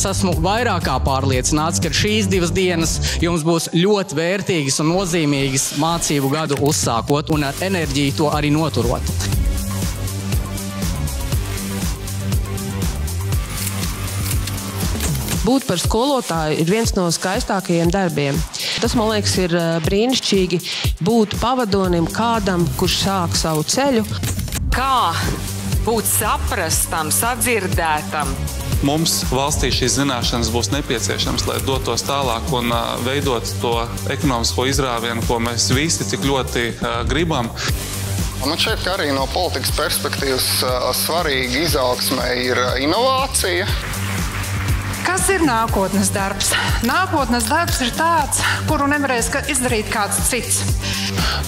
Esmu vairāk kā pārliecināts, ka šīs 2 dienas jums būs ļoti vērtīgas un nozīmīgas mācību gadu uzsākot un ar enerģiju to arī noturot. Būt par skolotāju ir viens no skaistākajiem darbiem. Tas, man liekas, ir brīnišķīgi būt pavadonim kādam, kurš sāk savu ceļu. Kā būt saprastam, sadzirdētam? Mums valstī šīs zināšanas būs nepieciešams, lai dotos tālāk un veidot to ekonomisko izrāvienu, ko mēs visi tik ļoti gribam. Man šķiet, ka arī no politikas perspektīvas svarīga izaugsmē ir inovācija. Kas ir nākotnes darbs? Nākotnes darbs ir tāds, kuru nevarēs izdarīt kāds cits.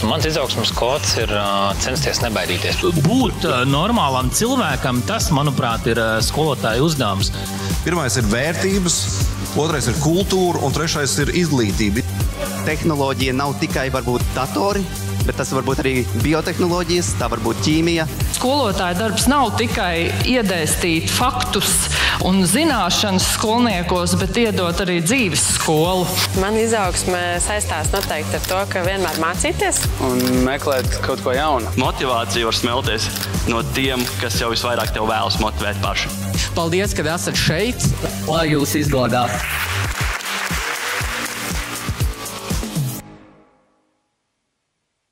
Mans izaugsmes kods ir censties nebaidīties. Būt normālam cilvēkam, tas, manuprāt, ir skolotāja uzdevums. Pirmais ir vērtības, otrais ir kultūra un trešais ir izglītība. Tehnoloģija nav tikai varbūt datori, bet tas var būt arī biotehnoloģijas, tā var būt ķīmija. Skolotāja darbs nav tikai iedēstīt faktus un zināšanas skolniekos, bet iedot arī dzīves skolu. Man izaugsme saistās noteikti ar to, ka vienmēr mācīties. Un meklēt kaut ko jaunu. Motivācija var smelties no tiem, kas jau visvairāk tev vēlas motivēt paši. Paldies, ka esat šeit. Lai jūs izdodas!